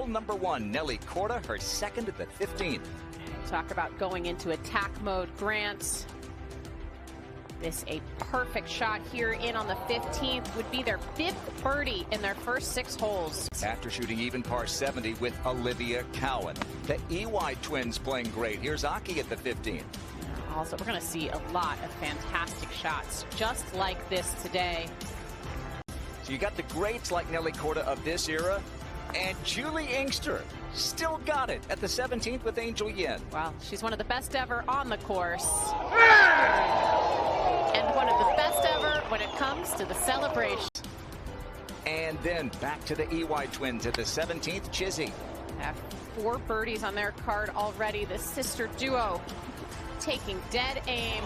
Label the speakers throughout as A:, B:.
A: still number one. Nelly Korda, her second at the 15th.
B: Talk about going into attack mode, Grant. This a perfect shot here in on the 15th. Would be their 5th birdie in their first 6 holes.
A: After shooting even par 70 with Olivia Cowan. The EY twins playing great. Here's Aki at the 15th.
B: Also, we're going to see a lot of fantastic shots just like this today.
A: So you got the greats like Nelly Korda of this era, and Julie Inkster still got it at the 17th with Angel Yin.
B: Well, she's one of the best ever on the course. And one of the best ever when it comes to the celebration.
A: And then back to the EY twins at the 17th, Chizzy.
B: Have 4 birdies on their card already. The sister duo taking dead aim.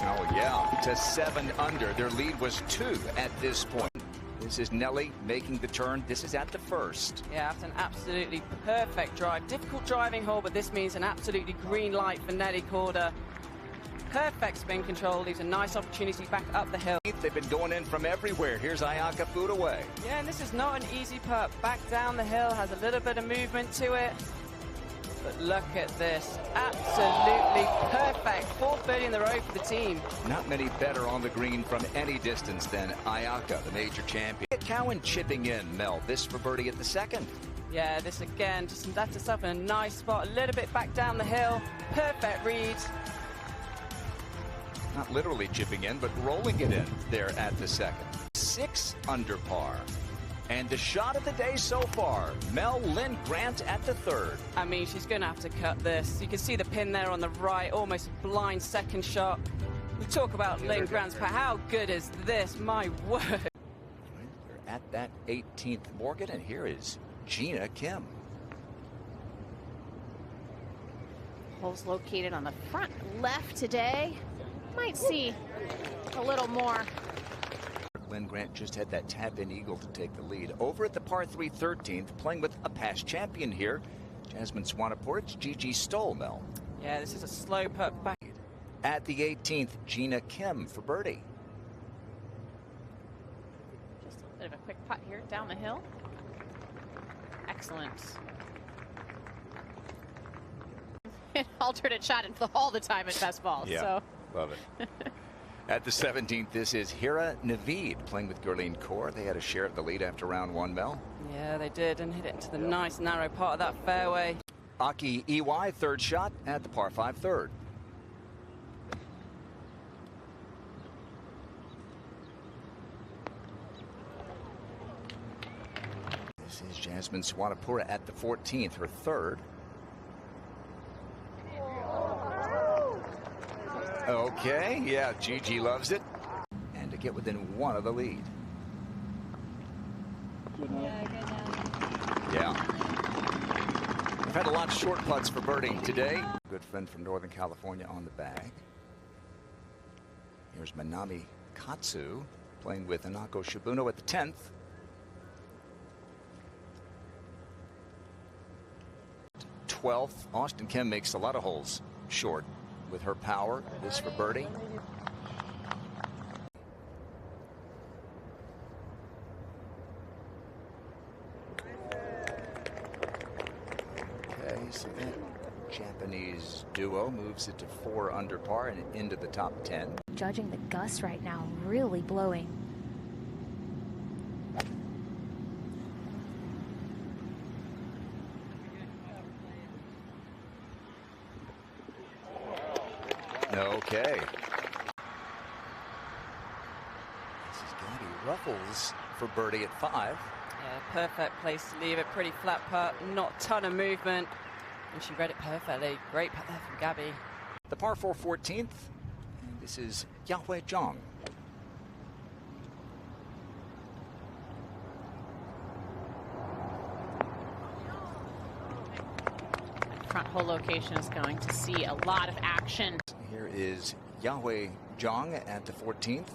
A: Oh, yeah, to 7 under. Their lead was 2 at this point. This is Nelly making the turn. This is at the first.
C: Yeah, it's an absolutely perfect drive. Difficult driving hole, but this means an absolutely green light for Nelly Korda. Perfect spin control, leaves a nice opportunity back up the hill.
A: They've been going in from everywhere. Here's Ayaka Foodaway.
C: Yeah, and this is not an easy putt. Back down the hill, has a little bit of movement to it. But look at this. Absolutely perfect. 4th birdie in the row for the team.
A: Not many better on the green from any distance than Ayaka, the major champion. Cowan chipping in, Mel. This for birdie at the 2nd.
C: Yeah, this again, just left herself in a nice spot. A little bit back down the hill. Perfect read.
A: Not literally chipping in, but rolling it in there at the 2nd. 6 under par. And the shot of the day so far, Mel Lynn Grant at the 3rd.
C: I mean, she's going to have to cut this. You can see the pin there on the right, almost a blind second shot. We talk about Lynn Grant's putt. How good is this? My word.
A: They're at that 18th Morgan, and here is Gina Kim.
B: Holes located on the front left today. Might see a little more.
A: Lynn Grant just had that tap-in eagle to take the lead. Over at the par 3 13th, playing with a past champion here, Jasmine Swanepoel. It's Gigi Stoll, Mel.
C: Yeah, this is a slow putt back.
A: At the 18th, Gina Kim for birdie.
B: Just a bit of a quick putt here down the hill. Excellent. Alternate shot all the time at best ball.
A: Yeah,
B: so.
A: Love it. At the 17th, this is Hira Naveed playing with Gurleen Kaur. They had a share of the lead after round 1, Mel.
C: Yeah, they did, and hit it into the nice narrow part of that fairway.
A: Aki EY, 3rd shot at the par 5 3rd. This is Jasmine Swanepoel at the 14th, her 3rd. Okay, yeah, Gigi loves it. And to get within 1 of the lead. Yeah. We've had a lot of short putts for birdie today. Good friend from Northern California on the bag. Here's Manami Katsu playing with Anako Shibuno at the 10th. Austin Kim makes a lot of holes short with her power. This for birdie. Okay, so that Japanese duo moves it to 4 under par and into the top 10.
D: Judging the gusts right now, really blowing.
A: Okay. This is Gabby Ruffles for birdie at 5.
C: Yeah, perfect place to leave it. Pretty flat putt, not a ton of movement. And she read it perfectly. Great putt there from Gabby.
A: The par 4 14th. And this is Yahweh Zhang.
B: Front hole location is going to see a lot of action.
A: Here is Yahweh Zhang at the 14th.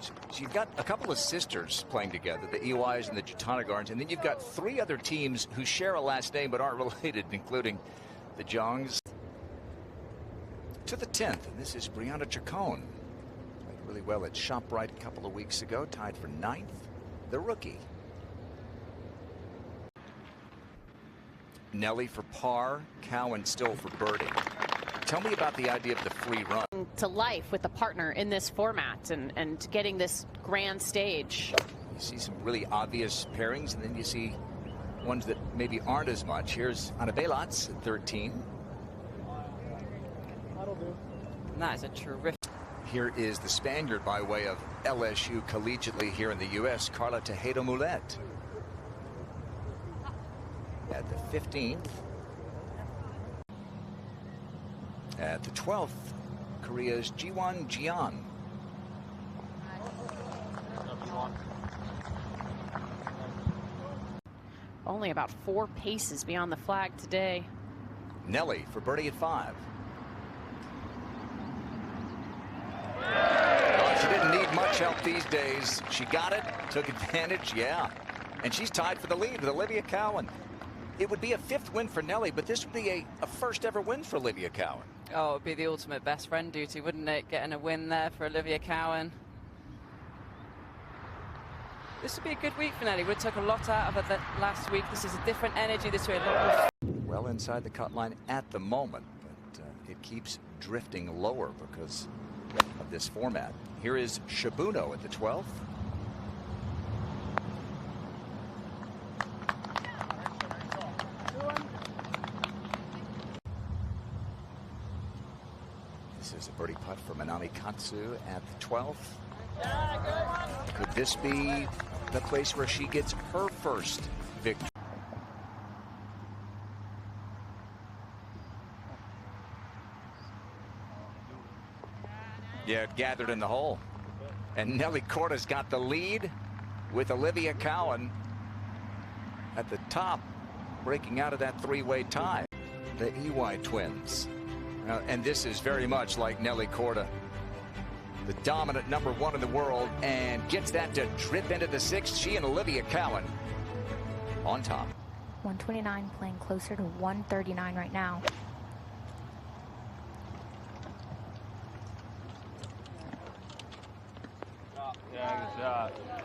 A: So you've got a couple of sisters playing together, the EYs and the Jatanagarns, and then you've got 3 other teams who share a last name but aren't related, including the Zhangs. To the 10th, and this is Brianna Chacon. really well at ShopRite a couple of weeks ago, tied for 9th. The rookie. Nelly for par, Cowan still for birdie. Tell me about the idea of the free run.
B: To life with a partner in this format and getting this grand stage.
A: You see some really obvious pairings, and then you see ones that maybe aren't as much. Here's Anabelats at 13.
C: That is a terrific.
A: Here is the Spaniard by way of LSU collegiately here in the U.S., Carla Tejeda Mulet. At the 15th. At the 12th, Korea's Jiwon Jian.
B: Only about 4 paces beyond the flag today.
A: Nelly for birdie at 5. She didn't need much help these days. She got it, took advantage, yeah. And she's tied for the lead with Olivia Cowan. It would be a 5th win for Nelly, but this would be a first ever win for Olivia Cowan.
C: Oh, it would be the ultimate best friend duty, wouldn't it? Getting a win there for Olivia Cowan. This would be a good week for Nelly. We took a lot out of her last week. This is a different energy this week.
A: Well inside the cut line at the moment, but it keeps drifting lower because of this format. Here is Shibuno at the 12th. This is a birdie putt for Manami Katsu at the 12th. Could this be the place where she gets her first victory? Yeah, gathered in the hole. And Nelly Korda's got the lead with Olivia Cowan at the top, breaking out of that 3-way tie. The EY twins. And this is very much like Nelly Korda, the dominant #1 in the world, and gets that to drip into the 6th. She and Olivia Cowan on top.
D: 129 playing closer to 139 right now.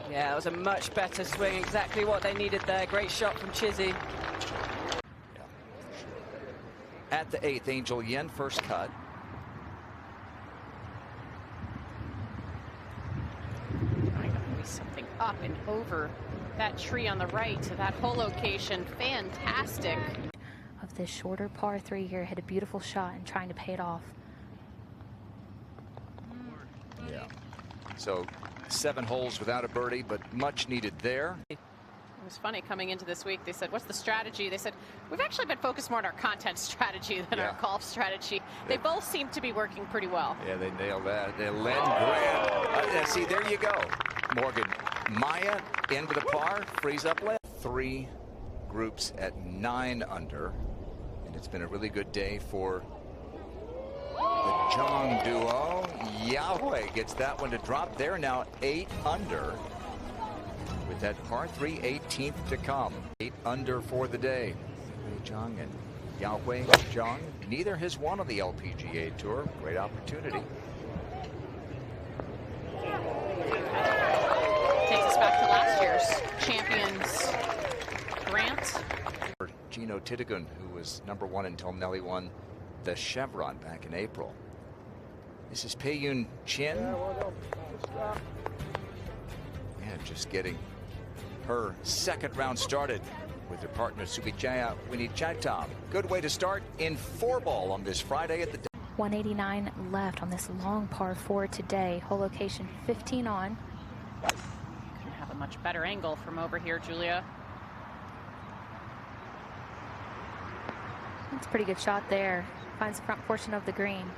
C: Yeah, it was a much better swing. Exactly what they needed there. Great shot from Chizzy.
A: At the 8th, Angel Yen, first cut.
B: Something up and over that tree on the right to that hole location. Fantastic.
D: Of this shorter par 3 here, hit a beautiful shot and trying to pay it off.
A: Yeah. So 7 holes without a birdie, but much needed there.
B: It was funny coming into this week. They said, what's the strategy? They said, we've actually been focused more on our content strategy than our golf strategy. They both seem to be working pretty well.
A: Yeah, they nailed that. They led Grant. See, there you go. Morgan Maya into the par, frees up left. 3 groups at 9 under. And it's been a really good day for the Jong duo. Yahweh gets that one to drop. They're now 8 under. With that par 3, 18th to come. 8 under for the day. Jong and Yahweh Jong. Neither has won on the LPGA Tour. Great opportunity.
B: Takes us back to last year's champions, Grant.
A: Gino Titigun, who was #1 until Nelly won the Chevron back in April. This is Pei-Yun Chin. Yeah, just getting her 2nd round started with her partner Subijaya Winichaitam. Good way to start in 4-ball on this Friday at the
D: 189 left on this long par 4 today. Hole location 15 on.
B: Couldn't have a much better angle from over here, Julia.
D: That's a pretty good shot there. Finds the front portion of the green.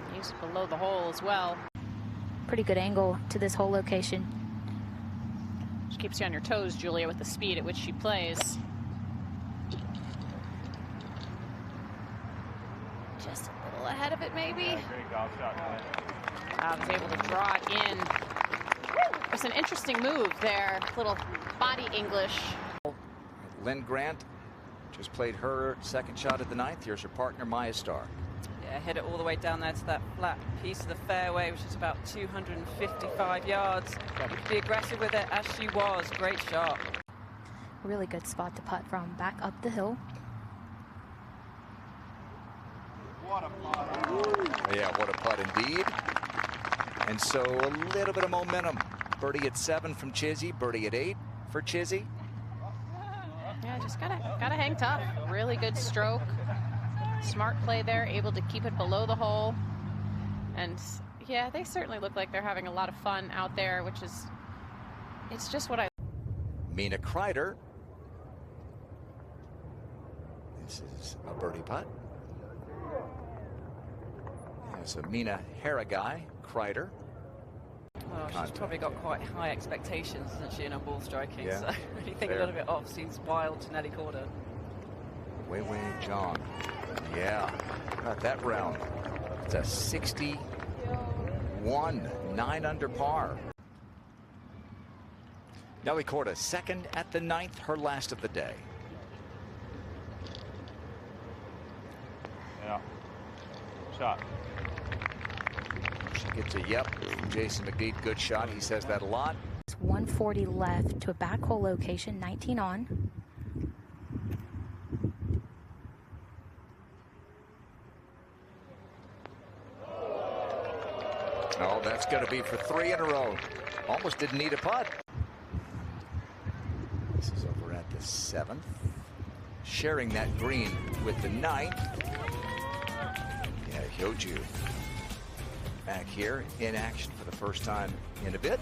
B: And used below the hole as well.
D: Pretty good angle to this hole location.
B: She keeps you on your toes, Julia, with the speed at which she plays. Just a little ahead of it, maybe. I was able to draw it in. It was an interesting move there. Little body English.
A: Lynn Grant just played her 2nd shot at the 9th. Here's her partner, Maya Starr.
C: Yeah, Yeah, hit it all the way down there to that flat piece of the fairway, which is about 255 yards. You could be aggressive with it, as she was. Great shot.
D: Really good spot to putt from back up the hill.
A: Yeah, what a putt indeed. And so a little bit of momentum. Birdie at 7 from Chizzy, birdie at 8 for Chizzy.
B: Yeah, just gotta hang tough. Really good stroke. Smart play there, able to keep it below the hole. And yeah, they certainly look like they're having a lot of fun out there, which is, it's just what I...
A: Mina Kreider. This is a birdie putt. Yeah, so Mina Haragai, Kreider.
C: Well, she's probably got quite high expectations, hasn't she, in her ball striking?
A: Yeah.
C: So anything a little bit off seems wild to Nelly Corder.
A: Wei Zhang. Yeah, not that round. It's a 61, 9 under par. Nelly Corda, second at the 9th, her last of the day.
E: Yeah. Shot.
A: She gets a yep from Jason McNeed. Good shot. He says that a lot.
D: It's 140 left to a back hole location, 19 on.
A: Oh, that's going to be for 3 in a row. Almost didn't need a putt. This is over at the 7th. Sharing that green with the 9th. Yeah, Hyoju back here in action for the first time in a bit.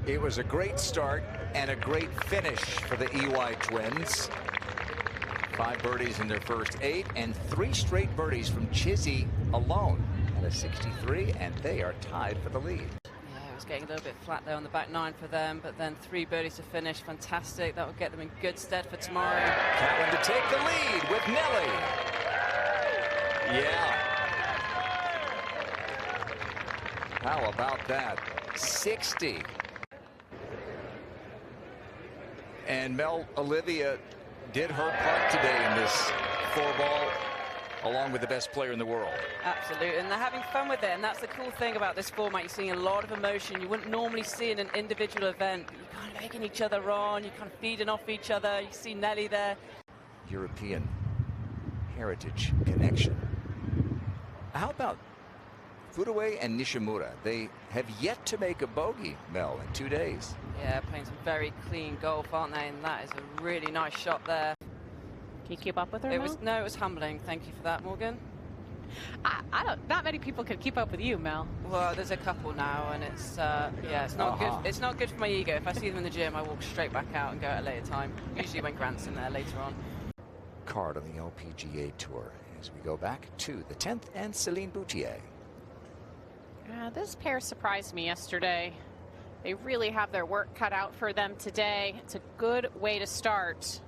A: It was a great start and a great finish for the EY twins. 5 birdies in their first 8 and 3 straight birdies from Chizzy alone at a 63, and they are tied for the lead.
C: Yeah, it was getting a little bit flat there on the back 9 for them, but then 3 birdies to finish. Fantastic. That will get them in good stead for tomorrow.
A: Callan to take the lead with Nelly. Yeah. How about that? 60. And Mel Olivia did her part today in this 4-ball, along with the best player in the world.
C: Absolutely, and they're having fun with it, and that's the cool thing about this format. You're seeing a lot of emotion you wouldn't normally see in an individual event. You're kind of egging each other on, you're kind of feeding off each other. You see Nelly there.
A: European heritage connection. How about Fudue and Nishimura? They have yet to make a bogey, Mel, in 2 days.
C: Yeah, playing some very clean golf, aren't they? And that is a really nice shot there.
B: Can you keep up with her,
C: It
B: Mel?
C: was it was humbling. Thank you for that, Morgan.
B: I don't. Not many people can keep up with you, Mel.
C: Well, there's a couple now, and it's yeah, it's not good. It's not good for my ego. If I see them in the gym, I walk straight back out and go at a later time. Usually when Grant's in there later on.
A: Card on the LPGA Tour as we go back to the 10th and Celine Boutier.
B: This pair surprised me yesterday. They really have their work cut out for them today. It's a good way to start.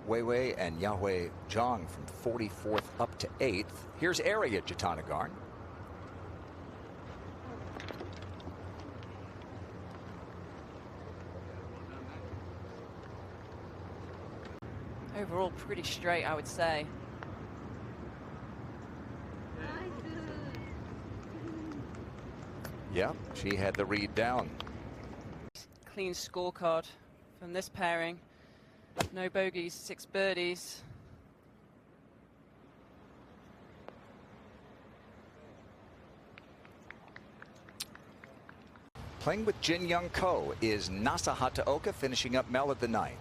A: Wei and Yahweh Zhang from 44th up to 8th. Here's Area Jatanagarn.
C: Overall, pretty straight, I would say.
A: Yeah, she had the read down.
C: Clean scorecard from this pairing. No bogeys, 6 birdies.
A: Playing with Jin Young Ko is Nasa Hataoka, finishing up Mel at the 9th.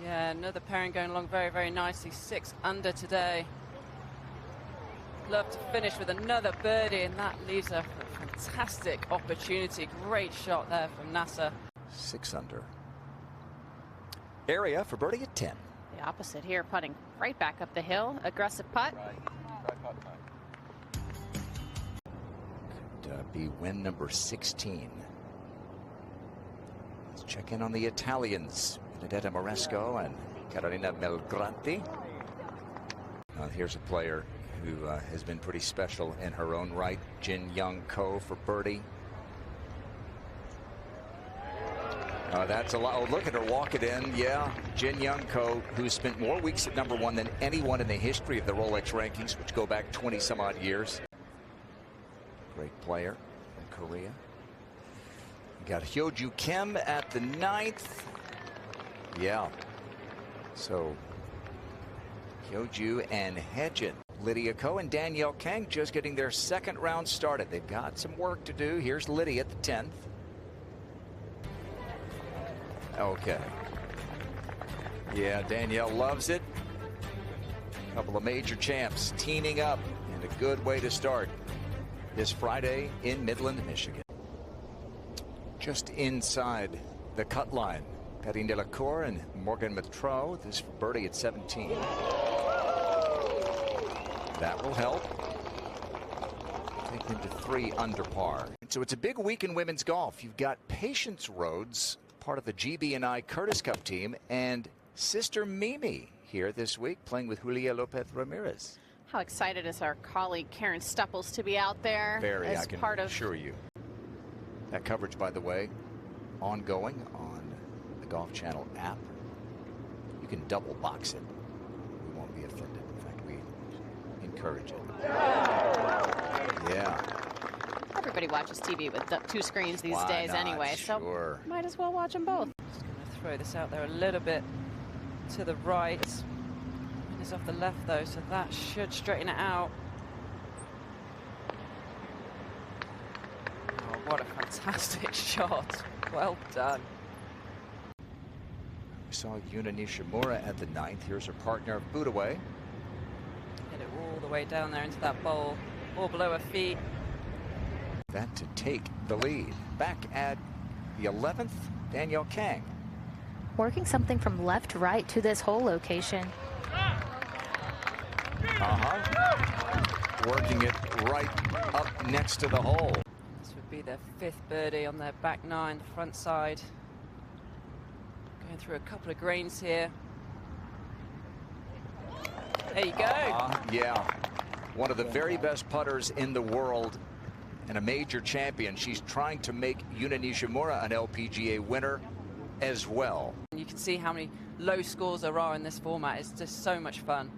C: Yeah, another pairing going along very, very nicely. 6 under today. Love to finish with another birdie, and that leaves her for a fantastic opportunity. Great shot there from NASA.
A: 6 under. Area for birdie at 10.
B: The opposite here, putting right back up the hill. Aggressive putt.
A: Could be win number 16. Let's check in on the Italians. Benedetta Moresco and Carolina Melgrati. Here's a player who has been pretty special in her own right. Jin Young Ko for birdie. That's a lot. Oh, look at her walk it in. Yeah, Jin Young Ko, who spent more weeks at #1 than anyone in the history of the Rolex rankings, which go back 20 some odd years. Great player in Korea. You got Hyo-Ju Kim at the 9th. Yeah. So Hyo-Ju and Haejin. Lydia Ko and Danielle Kang just getting their second round started. They've got some work to do. Here's Lydia at the 10th. Okay. Yeah, Danielle loves it. A couple of major champs teaming up, and a good way to start this Friday in Midland, Michigan. Just inside the cut line, Karine Delacour and Morgan Metro. This for birdie at 17. That will help. Take them to 3 under par. So it's a big week in women's golf. You've got Patience Rhodes, part of the GB&I Curtis Cup team, and sister Mimi here this week playing with Julia Lopez Ramirez.
B: How excited is our colleague Karen Stupples to be out there?
A: Very,
B: as
A: I can
B: part of
A: assure you. That coverage, by the way, ongoing on the Golf Channel app. You can double box it. We won't be offended. In fact, we encourage it. Yeah.
B: Everybody watches TV with 2 screens these
A: Why
B: days
A: not?
B: anyway,
A: Sure.
B: so might as well watch them both.
C: Just going to throw this out there a little bit to the right. It's off the left though, so that should straighten it out. Oh, what a fantastic shot. Well done.
A: We saw Yuna Nishimura at the 9th. Here's her partner, Budaway.
C: Hit it all the way down there into that bowl, or below her feet.
A: That to take the lead. Back at the 11th, Danielle Kang.
D: Working something from left to right to this hole location.
A: Working it right up next to the hole.
C: This would be their 5th birdie on their back 9, front side. Going through a couple of grains here. There you go.
A: Yeah. One of the very best putters in the world and a major champion. She's trying to make Yuna Nishimura an LPGA winner as well.
C: You can see how many low scores there are in this format. It's just so much fun.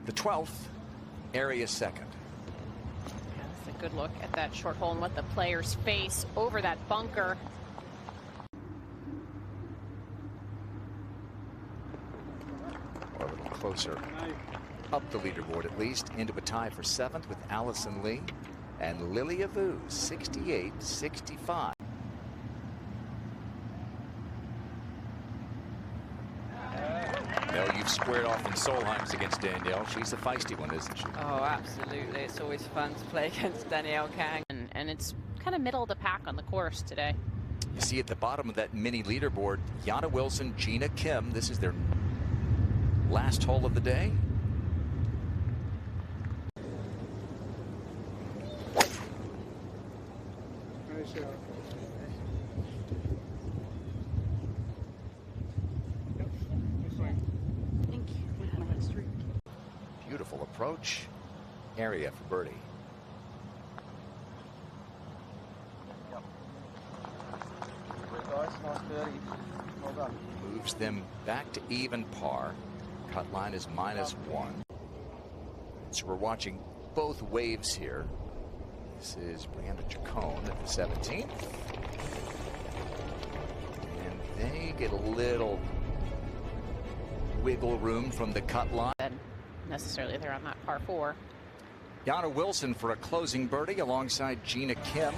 A: The 12th, area 2nd.
B: That's a good look at that short hole and what the players face over that bunker.
A: Or a little closer up the leaderboard, at least, into a tie for 7th with Allison Lee and Lilia Vu, 68-65. No, you've squared off in Solheim's against Danielle. She's a feisty one, isn't she?
C: Oh, absolutely. It's always fun to play against Danielle Kang.
B: And it's kind of middle of the pack on the course today.
A: You see at the bottom of that mini leaderboard, Yana Wilson, Gina Kim. This is their last hole of the day. Beautiful approach. Area for birdie. Moves them back to even par. Cut line is -1. So we're watching both waves here. This is Brianna Chacon at the 17th. And they get a little wiggle room from the cut line.
B: Necessarily they're on that par 4.
A: Yana Wilson for a closing birdie alongside Gina Kim.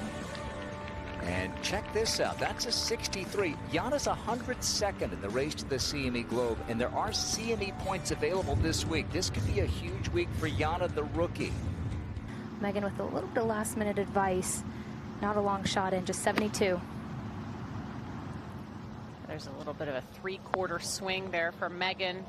A: And check this out. That's a 63. Yana's 102nd in the race to the CME Globe, and there are CME points available this week. This could be a huge week for Yana, the rookie.
D: Megan with a little bit of last-minute advice. Not a long shot in, just 72.
B: There's a little bit of a 3/4 swing there for Megan.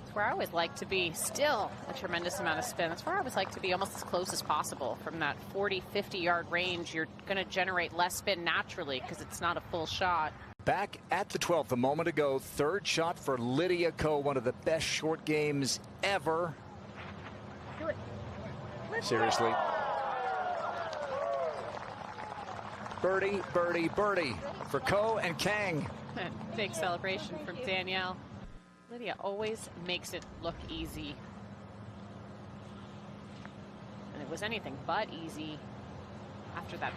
B: It's where I always like to be. Still a tremendous amount of spin. That's where I always like to be, almost as close as possible. From that 40-50 yard range, you're going to generate less spin naturally because it's not a full shot.
A: Back at the 12th a moment ago, third shot for Lydia Ko, one of the best short games ever. Seriously. Birdie, birdie, birdie for Ko and Kang.
B: Big celebration from Danielle. Lydia always makes it look easy. And it was anything but easy after that